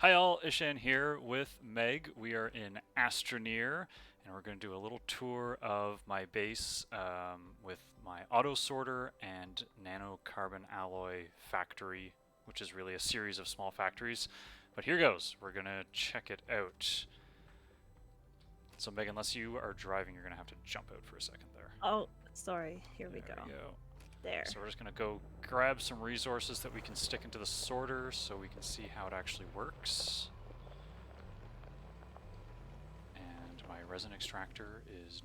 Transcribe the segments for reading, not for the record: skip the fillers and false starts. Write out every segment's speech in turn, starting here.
Hi all, Ishan here with Meg. We are in ASTRONEER, and we're going to do a little tour of my base with my auto sorter and nanocarbon alloy factory, which is really a series of small factories. But here goes. We're going to check it out. So Meg, unless you are driving, you're going to have to jump out for a second there. Oh, sorry. Here we There go. we go. There. So we're just going to go grab some resources that we can stick into the sorter so we can see how it actually works. And my resin extractor is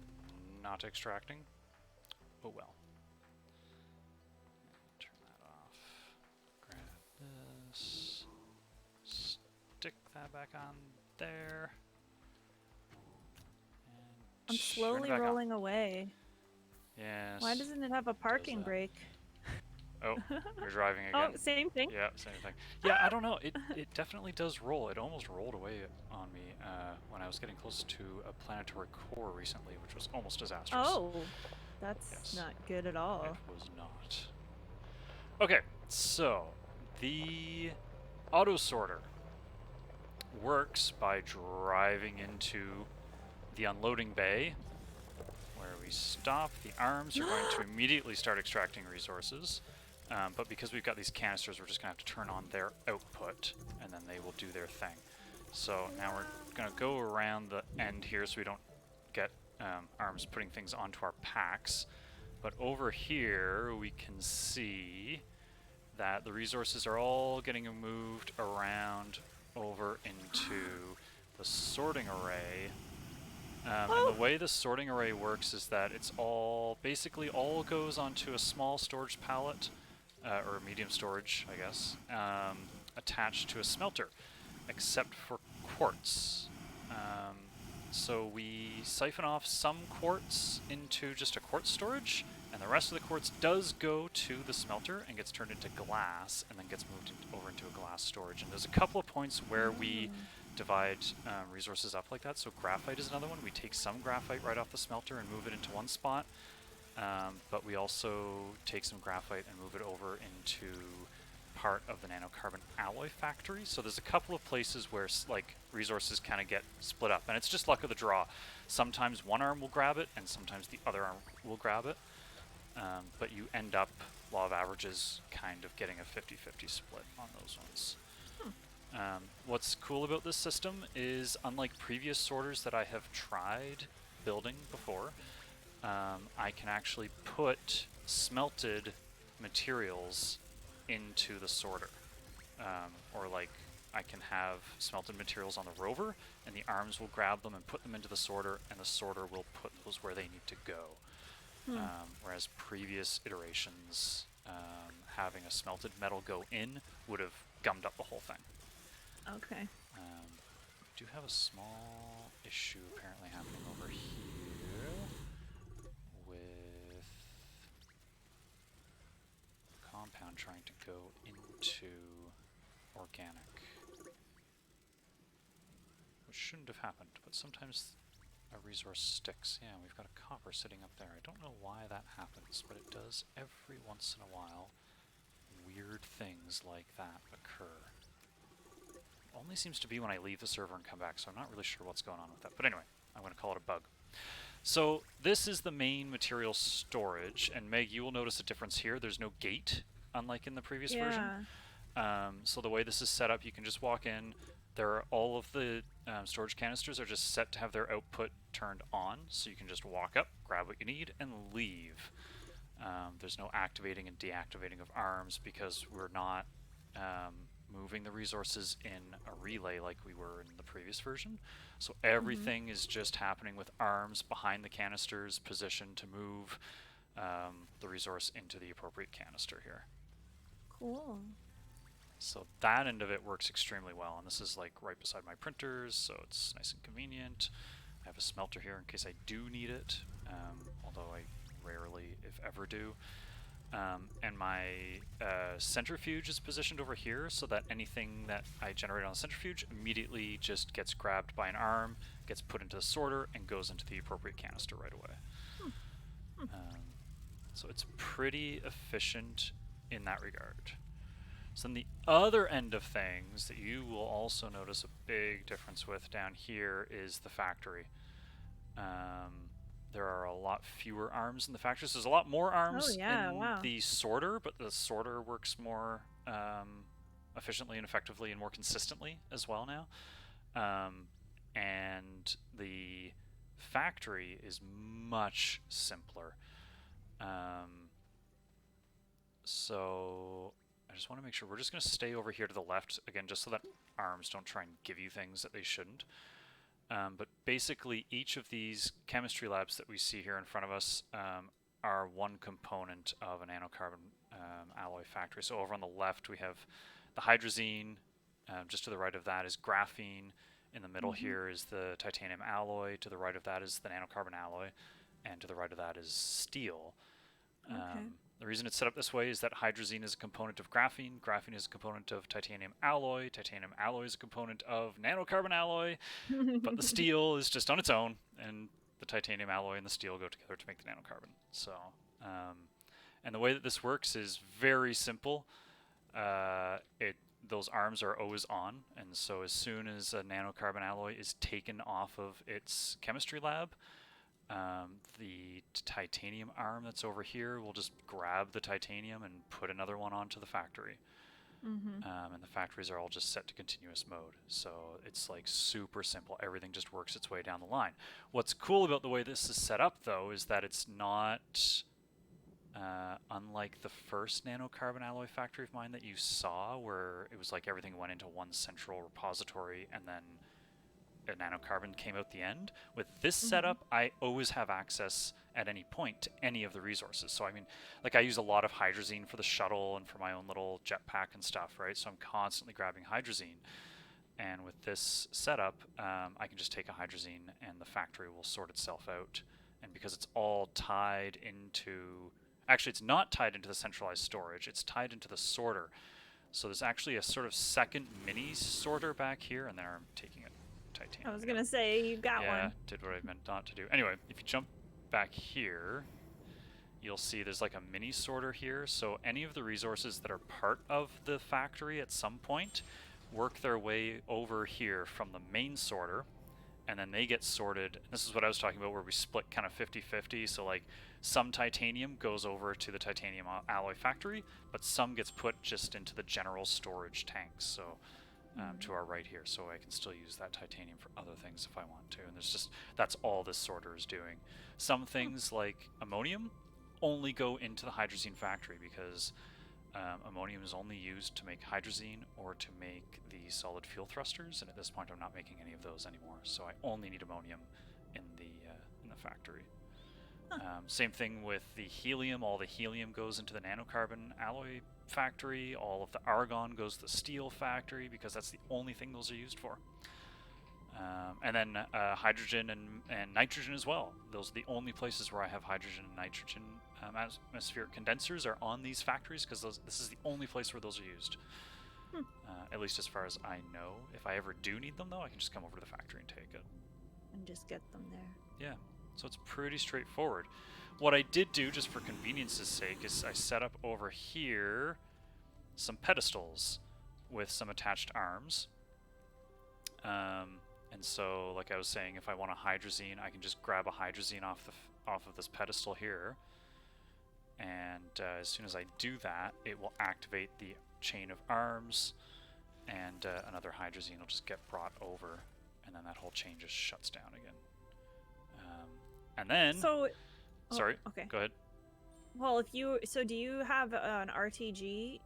not extracting. Oh well. Turn that off. Grab this. Stick that back on there. And I'm turn it slowly back on. rolling away. Yes. Why doesn't it have a parking that. brake? Oh, you're driving again. Oh, same thing. Yeah, same thing. Yeah, I don't know. It definitely does roll. It almost rolled away on me when I was getting close to a planetary core recently, which was almost disastrous. Oh, that's Yes. not good at all. It was not. Okay, so the auto sorter works by driving into the unloading bay where we stop. The arms are going to immediately start extracting resources. But because we've got these canisters, we're just going to have to turn on their output, and then they will do their thing. So now we're going to go around the end here so we don't get arms putting things onto our packs. But over here, we can see that the resources are all getting moved around over into the sorting array. And the way the sorting array works is that it's all, basically all goes onto a small storage pallet, or medium storage, I guess, attached to a smelter, except for quartz. So we siphon off some quartz into just a quartz storage, and the rest of the quartz does go to the smelter and gets turned into glass, and then gets moved over into a glass storage. And there's a couple of points where we divide resources up like that. So graphite is another one. We take some graphite right off the smelter and move it into one spot. But we also take some graphite and move it over into part of the nanocarbon alloy factory. So there's a couple of places where like resources kind of get split up, and it's just luck of the draw. Sometimes one arm will grab it, and sometimes the other arm will grab it. But you end up, law of averages, kind of getting a 50-50 split on those ones. What's cool about this system is, unlike previous sorters that I have tried building before, I can actually put smelted materials into the sorter. Or like, I can have smelted materials on the rover, and the arms will grab them and put them into the sorter, and the sorter will put those where they need to go. Whereas previous iterations, having a smelted metal go in would have gummed up the whole thing. Okay. We do have a small issue apparently happening over here with compound trying to go into organic, which shouldn't have happened, but sometimes a resource sticks. Yeah, we've got a copper sitting up there. I don't know why that happens, but it does every once in a while. Weird things like that occur. Only seems to be when I leave the server and come back, so I'm not really sure what's going on with that. But anyway, I'm going to call it a bug. So this is the main material storage, and Meg, you will notice a difference here. There's no gate, unlike in the previous version. So the way this is set up, you can just walk in. All of the storage canisters are just set to have their output turned on, so you can just walk up, grab what you need, and leave. There's no activating and deactivating of arms because we're not moving the resources in a relay like we were in the previous version. So everything is just happening with arms behind the canisters positioned to move the resource into the appropriate canister here. Cool. So that end of it works extremely well, and this is like right beside my printers, so it's nice and convenient. I have a smelter here in case I do need it, although I rarely, if ever, do. And my centrifuge is positioned over here so that anything that I generate on the centrifuge immediately just gets grabbed by an arm, gets put into the sorter, and goes into the appropriate canister right away. So it's pretty efficient in that regard. So then the other end of things that you will also notice a big difference with down here is the factory. There are a lot fewer arms in the factory. So there's a lot more Oh arms yeah, in wow. the sorter, but the sorter works more efficiently and effectively and more consistently as well now. And the factory is much simpler. So I just want to make sure we're just going to stay over here to the left again, just so that arms don't try and give you things that they shouldn't. But basically, each of these chemistry labs that we see here in front of us are one component of a nanocarbon alloy factory. So over on the left, we have the hydrazine. Just to the right of that is graphene. In the middle here is the titanium alloy. To the right of that is the nanocarbon alloy. And to the right of that is steel. Okay. The reason it's set up this way is that hydrazine is a component of graphene. Graphene is a component of titanium alloy. Titanium alloy is a component of nanocarbon alloy. But the steel is just on its own, and the titanium alloy and the steel go together to make the nanocarbon. So, and the way that this works is very simple. Those arms are always on, and so as soon as a nanocarbon alloy is taken off of its chemistry lab, the titanium arm that's over here will just grab the titanium and put another one onto the factory. And the factories are all just set to continuous mode. So it's like super simple. Everything just works its way down the line. What's cool about the way this is set up, though, is that it's not unlike the first nanocarbon alloy factory of mine that you saw, where it was like everything went into one central repository and then a nanocarbon came out the end. With this setup, I always have access at any point to any of the resources. So I mean, like I use a lot of hydrazine for the shuttle and for my own little jetpack and stuff, right? So I'm constantly grabbing hydrazine. And with this setup, I can just take a hydrazine and the factory will sort itself out. And because it's all tied into, actually it's not tied into the centralized storage, it's tied into the sorter. So there's actually a sort of second mini sorter back here, and there I'm taking it. Titanium. I was gonna say you got yeah, one. did what I meant not to do. Anyway, if you jump back here, you'll see there's like a mini sorter here. So any of the resources that are part of the factory at some point work their way over here from the main sorter, and then they get sorted. This is what I was talking about, where we split kind of 50-50. So like some titanium goes over to the titanium alloy factory, but some gets put just into the general storage tanks. So to our right here, so I can still use that titanium for other things if I want to. And there's just, that's all this sorter is doing. Some things like ammonium only go into the hydrazine factory because ammonium is only used to make hydrazine or to make the solid fuel thrusters, and at this point I'm not making any of those anymore, so I only need ammonium in the factory. Same thing with the helium. All the helium goes into the nanocarbon alloy factory. All of the argon goes to the steel factory because that's the only thing those are used for. And then hydrogen and nitrogen as well. Those are the only places where I have hydrogen and nitrogen atmospheric condensers are on these factories, because this is the only place where those are used. At least as far as I know. If I ever do need them, though, I can just come over to the factory and take it. And just get them there. Yeah. So it's pretty straightforward. What I did do, just for convenience's sake, is I set up over here some pedestals with some attached arms. And so, like I was saying, if I want a hydrazine, I can just grab a hydrazine off of this pedestal here. And as soon as I do that, it will activate the chain of arms, and another hydrazine will just get brought over, and then that whole chain just shuts down again. And then, So, sorry, okay. go ahead. Well, do you have an RTG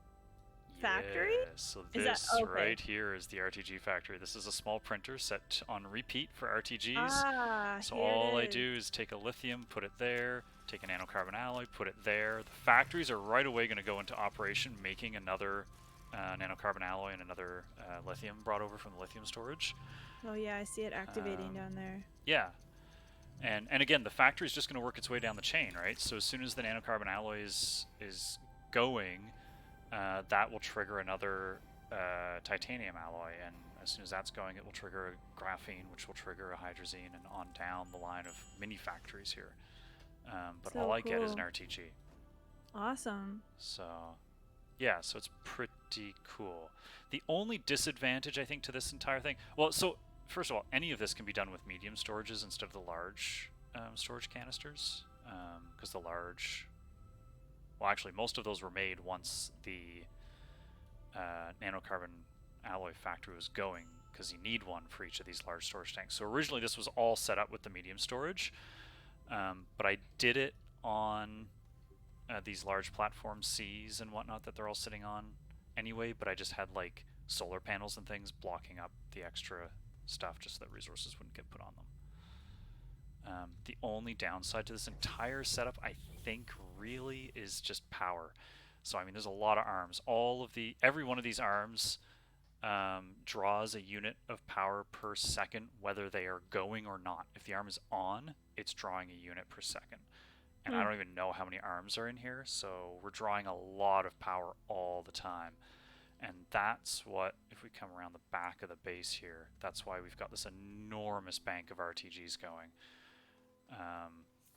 factory? Yeah, so this okay. right here is the RTG factory. This is a small printer set on repeat for RTGs. Ah, So here all it I is. do is take a lithium, put it there, take a nanocarbon alloy, put it there. The factories are right away going to go into operation, making another nanocarbon alloy and another lithium brought over from the lithium storage. Oh yeah, I see it activating down there. Yeah. And again, the factory is just going to work its way down the chain, right? So as soon as the nanocarbon alloy is going, that will trigger another titanium alloy, and as soon as that's going, it will trigger a graphene, which will trigger a hydrazine, and on down the line of mini factories here. But So all I get is an cool. RTG. Awesome. So Yeah, so it's pretty cool. The only disadvantage, I think, to this entire thing... Well, so, first of all, any of this can be done with medium storages instead of the large storage canisters. Because the large... Well, actually, most of those were made once the nanocarbon alloy factory was going, because you need one for each of these large storage tanks. So originally this was all set up with the medium storage, but I did it on these large platform Cs and whatnot that they're all sitting on anyway, but I just had like solar panels and things blocking up the extra stuff just so that resources wouldn't get put on them. The only downside to this entire setup, I think, really is just power. So I mean, there's a lot of arms. Every one of these arms draws a unit of power per second, whether they are going or not. If the arm is on, it's drawing a unit per second. And I don't even know how many arms are in here, so we're drawing a lot of power all the time. And that's what, if we come around the back of the base here, that's why we've got this enormous bank of RTGs going.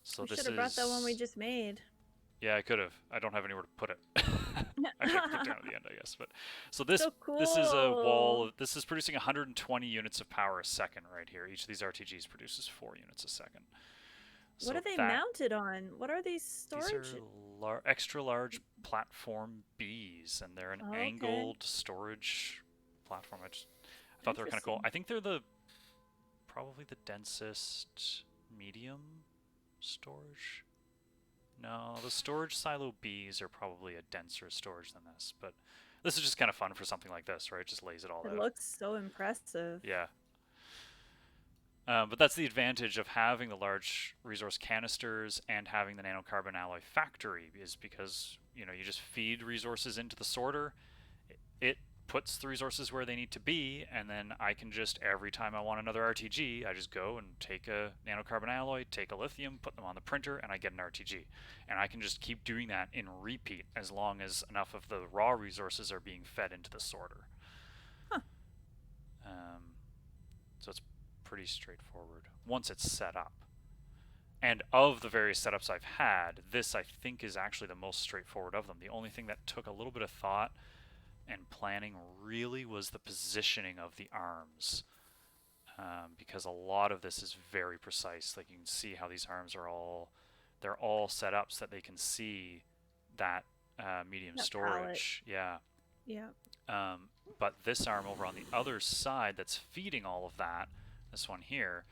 So We this should have brought that one we just made. Yeah, I could have. I don't have anywhere to put it. I should put it down at the end, I guess. But so this cool. this is a wall. This is producing 120 units of power a second right here. Each of these RTGs produces 4 units a second. What are they mounted on? What are these storage? These are extra large platform Bs, and they're an angled storage platform. I thought they were kind of cool. I think they're probably the densest medium storage. No, the storage silo Bs are probably a denser storage than this, but this is just kind of fun for something like this, right? It just lays it all out. It looks so impressive. Yeah. But that's the advantage of having the large resource canisters and having the nanocarbon alloy factory, is because, you just feed resources into the sorter. It puts the resources where they need to be, and then I can just, every time I want another RTG, I just go and take a nanocarbon alloy, take a lithium, put them on the printer, and I get an RTG. And I can just keep doing that in repeat as long as enough of the raw resources are being fed into the sorter. Huh. So it's pretty straightforward once it's set up. And of the various setups I've had, this I think is actually the most straightforward of them. The only thing that took a little bit of thought and planning really was the positioning of the arms, because a lot of this is very precise. Like, you can see how these arms are they're all set up so that they can see that medium storage. Pallet. Yeah. But this arm over on the other side that's feeding all of that, this one here,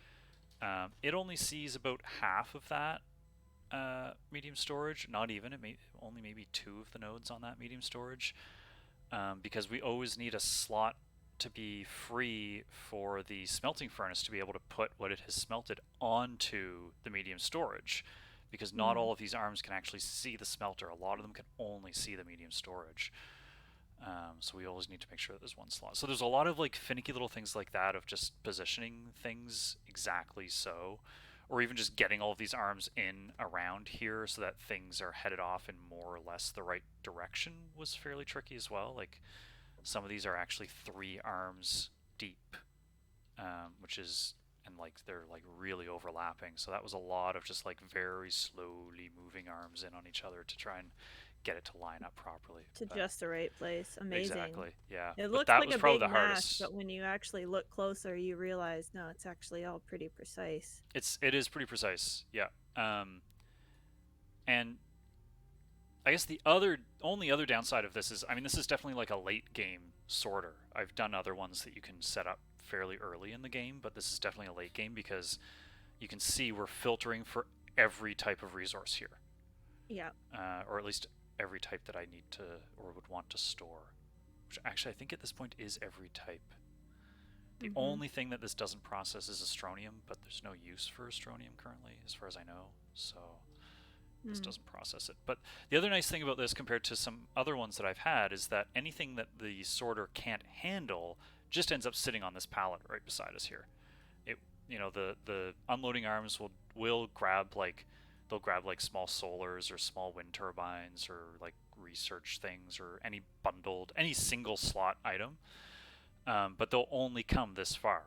it only sees about half of that medium storage. Not even. It only maybe 2 of the nodes on that medium storage. Because we always need a slot to be free for the smelting furnace to be able to put what it has smelted onto the medium storage, because not all of these arms can actually see the smelter. A lot of them can only see the medium storage. So we always need to make sure that there's one slot. So there's a lot of like finicky little things like that, of just positioning things exactly so, or even just getting all of these arms in around here so that things are headed off in more or less the right direction, was fairly tricky as well. Like, some of these are actually 3 arms deep, which is, and like they're like really overlapping. So that was a lot of just like very slowly moving arms in on each other to try and get it to line up properly. To just the right place. Amazing. Exactly, yeah. It looks like a big mash, but when you actually look closer, you realize, no, it's actually all pretty precise. It is pretty precise, yeah. And I guess the only other downside of this is, I mean, this is definitely like a late game sorter. I've done other ones that you can set up fairly early in the game, but this is definitely a late game because you can see we're filtering for every type of resource here. Yeah. Or at least every type that I need to or would want to store, which actually I think at this point is every type. The only thing that this doesn't process is astronium, but there's no use for astronium currently as far as I know, so this doesn't process it. But the other nice thing about this compared to some other ones that I've had is that anything that the sorter can't handle just ends up sitting on this pallet right beside us here. The unloading arms will grab like, they'll grab like small solars or small wind turbines or like research things or any single slot item, but they'll only come this far,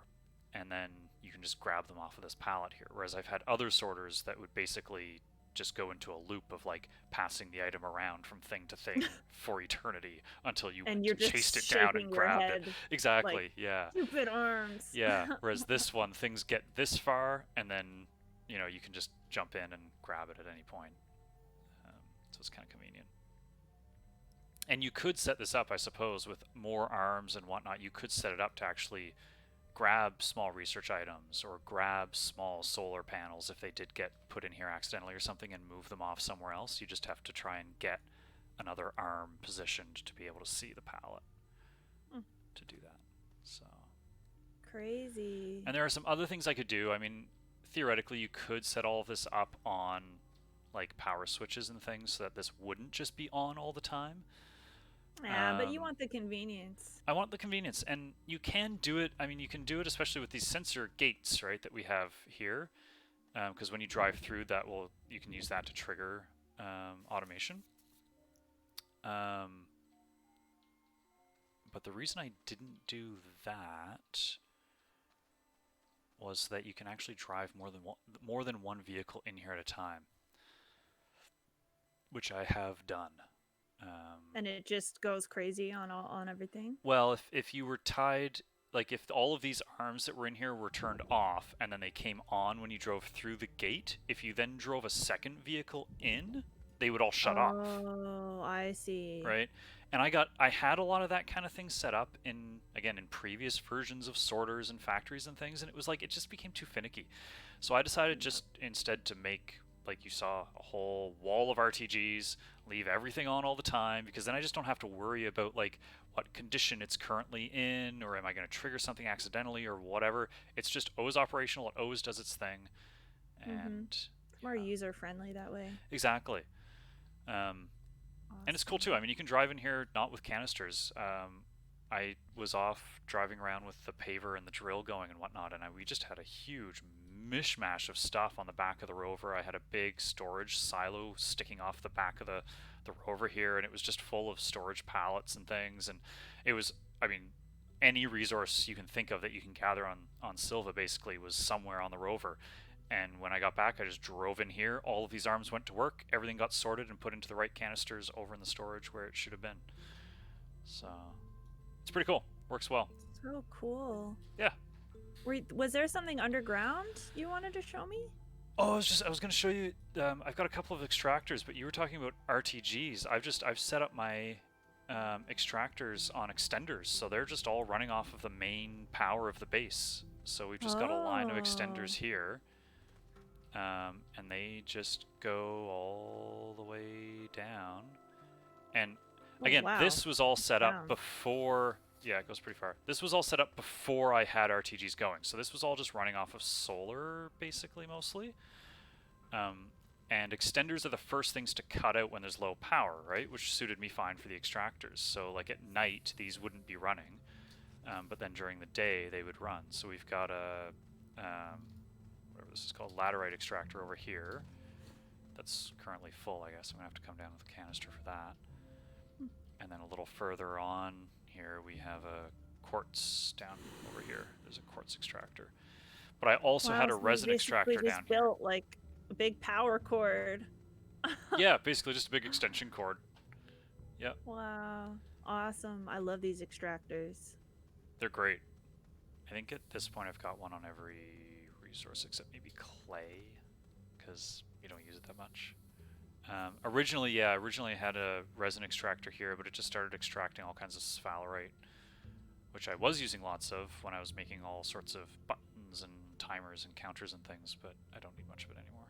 and then you can just grab them off of this pallet here. Whereas I've had other sorters that would basically just go into a loop of like passing the item around from thing to thing for eternity until you And went you're and chased just it down and shaking your grabbed it. head like Exactly, yeah. stupid arms. Yeah, whereas this one, things get this far, and then, you know, you can just jump in and grab it at any point. So it's kind of convenient. And you could set this up, I suppose, with more arms and whatnot. You could set it up to actually grab small research items or grab small solar panels if they did get put in here accidentally or something and move them off somewhere else. You just have to try and get another arm positioned to be able to see the palette to do that. So crazy. And there are some other things I could do. I mean, theoretically, you could set all of this up on like power switches and things so that this wouldn't just be on all the time. Yeah, but you want the convenience. I want the convenience, and you can do it. I mean, you can do it especially with these sensor gates, right, that we have here, because when you drive through, you can use that to trigger automation. But the reason I didn't do that was that you can actually drive more than one vehicle in here at a time, which I have done. And it just goes crazy on everything. Well, if you were tied, like if all of these arms that were in here were turned off and then they came on when you drove through the gate, if you then drove a second vehicle in, they would all shut off. Oh, I see. Right? And I had a lot of that kind of thing set up in previous versions of sorters and factories and things, and it was like it just became too finicky. So I decided just instead to make, like you saw, a whole wall of RTGs, leave everything on all the time, because then I just don't have to worry about like what condition it's currently in, or am I going to trigger something accidentally or whatever. It's just always operational. It always does its thing, and it's more user friendly that way. Exactly. And it's cool too. I mean, you can drive in here not with canisters. I was off driving around with the paver and the drill going and whatnot, and we just had a huge mishmash of stuff on the back of the rover. I had a big storage silo sticking off the back of the rover here, and it was just full of storage pallets and things. And it was, I mean, any resource you can think of that you can gather on Silva basically was somewhere on the rover. And when I got back, I just drove in here. All of these arms went to work. Everything got sorted and put into the right canisters over in the storage where it should have been. So it's pretty cool. Works well. So cool. Yeah. Was there something underground you wanted to show me? Oh, I was going to show you. I've got a couple of extractors, but you were talking about RTGs. I've set up my extractors on extenders, so they're just all running off of the main power of the base. So we've just got a line of extenders here. And they just go all the way down. And again, this was all set up before... Yeah, it goes pretty far. This was all set up before I had RTGs going. So this was all just running off of solar, basically, mostly. And extenders are the first things to cut out when there's low power, right? Which suited me fine for the extractors. So like at night, these wouldn't be running. But then during the day, they would run. So we've got a... whatever this is called, laterite extractor over here. That's currently full, I guess. I'm going to have to come down with a canister for that. And then a little further on here, we have a quartz down over here. There's a quartz extractor. But I also had a resin extractor down here. Built like a big power cord. Yeah, basically just a big extension cord. Yep. Wow. Awesome. I love these extractors. They're great. I think at this point I've got one on every resource except maybe clay, because you don't use it that much. Originally I had a resin extractor here, but it just started extracting all kinds of sphalerite, which I was using lots of when I was making all sorts of buttons and timers and counters and things, but I don't need much of it anymore.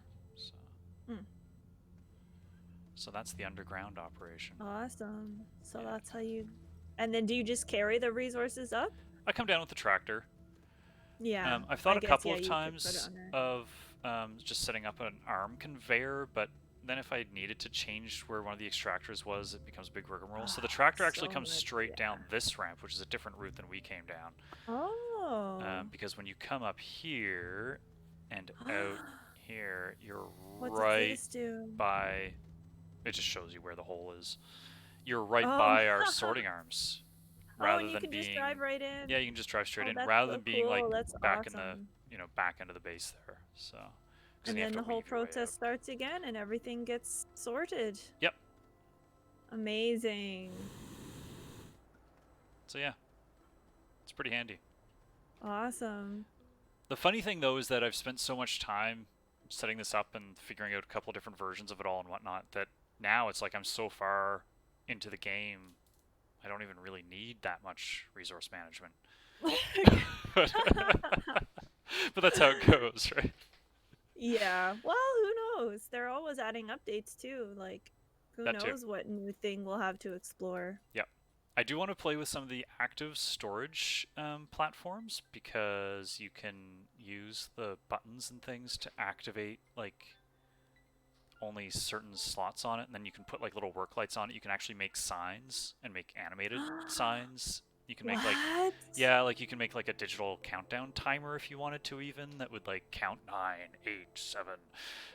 So that's the underground operation. Awesome. So that's how you... And then do you just carry the resources up? I come down with the tractor. Yeah. I've thought a couple of times of just setting up an arm conveyor, but then if I needed to change where one of the extractors was, it becomes a big rigmarole. So the tractor actually comes straight down this ramp, which is a different route than we came down. Oh. Because when you come up here and out here, you're what right does this do? by... It just shows you where the hole is. You're right by our sorting arms. Rather you than can being, just drive right in. Yeah, you can just drive straight in, that's rather so than being cool. like That's back awesome. in the back end of the base there. So And then the whole process starts again and everything gets sorted. Yep. Amazing. So yeah, it's pretty handy. Awesome. The funny thing though is that I've spent so much time setting this up and figuring out a couple different versions of it all and whatnot that now it's like I'm so far into the game I don't even really need that much resource management. But that's how it goes, right? Yeah. Well, who knows? They're always adding updates too. Like, who knows what new thing we'll have to explore. Yep. I do want to play with some of the active storage platforms because you can use the buttons and things to activate like only certain slots on it, and then you can put like little work lights on it. You can actually make signs and make animated signs. You can make like like you can make like a digital countdown timer if you wanted to, even that would like count 9, 8, 7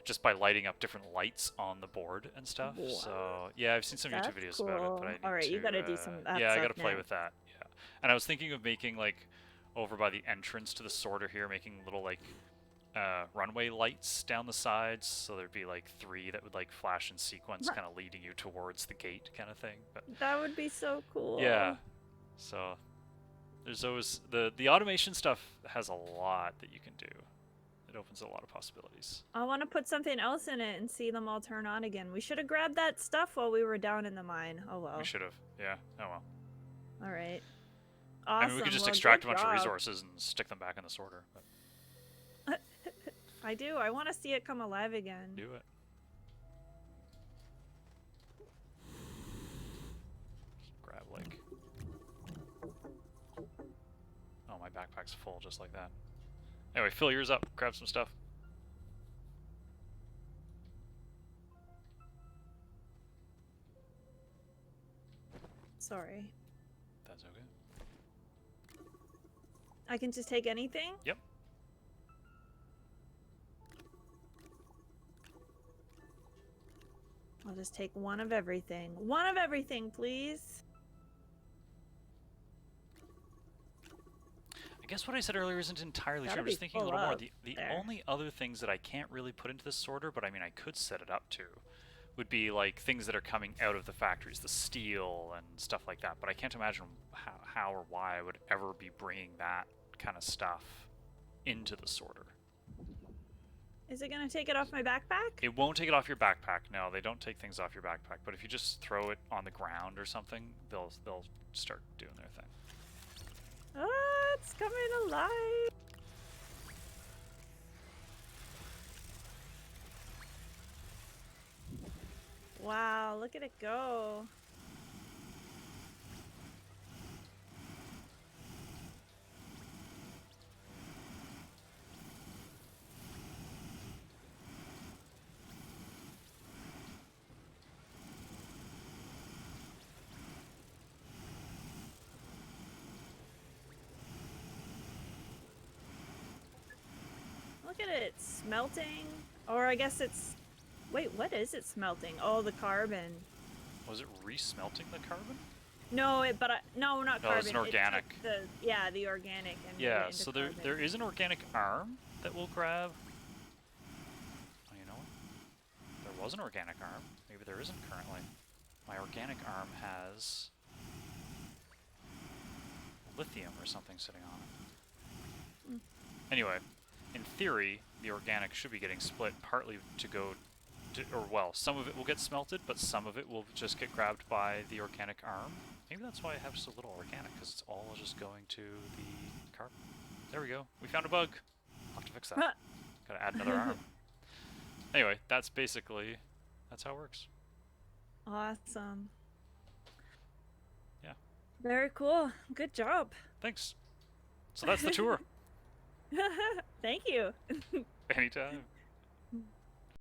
just by lighting up different lights on the board and stuff. Wow. So yeah, I've seen some YouTube videos about it, but I need All right, you gotta do some that yeah, stuff I gotta play now. with that. Yeah. And I was thinking of making like over by the entrance to the sorter here, making little like runway lights down the sides, so there'd be like 3 that would like flash in sequence, kind of leading you towards the gate kind of thing. But that would be so cool. Yeah. So there's always the automation stuff has a lot that you can do. It opens a lot of possibilities. I want to put something else in it and see them all turn on again. We should have grabbed that stuff while we were down in the mine. Oh well. We should have. Yeah. Oh well. All right. Awesome. I mean, we could just extract a bunch of resources and stick them back in the sorter. But I do. I want to see it come alive again. Do it. Grab like... Oh, my backpack's full just like that. Anyway, fill yours up. Grab some stuff. Sorry. That's okay. I can just take anything? Yep. I'll just take one of everything. One of everything, please. I guess what I said earlier isn't entirely true. I'm just thinking a little more. The only other things that I can't really put into this sorter, but I mean I could set it up to, would be like things that are coming out of the factories, the steel and stuff like that. But I can't imagine how or why I would ever be bringing that kind of stuff into the sorter. Is it going to take it off my backpack? It won't take it off your backpack. No, they don't take things off your backpack. But if you just throw it on the ground or something, they'll start doing their thing. Oh, it's coming alive. Wow, look at it go. Look at it smelting. Or I guess it's... Wait, what is it smelting? Oh, the carbon. Was it re-smelting the carbon? No, no, not carbon. It's an organic. The organic. And yeah, so there is an organic arm that we'll grab. Oh, you know what? There was an organic arm. Maybe there isn't currently. My organic arm has lithium or something sitting on it. Mm. Anyway, in theory, the organic should be getting split partly to go to, or well, some of it will get smelted, but some of it will just get grabbed by the organic arm. Maybe that's why I have so little organic, because it's all just going to the carbon. There we go. We found a bug. I'll have to fix that. Gotta add another arm. Anyway, that's basically, that's how it works. Awesome. Yeah. Very cool. Good job. Thanks. So that's the tour. Thank you. Anytime.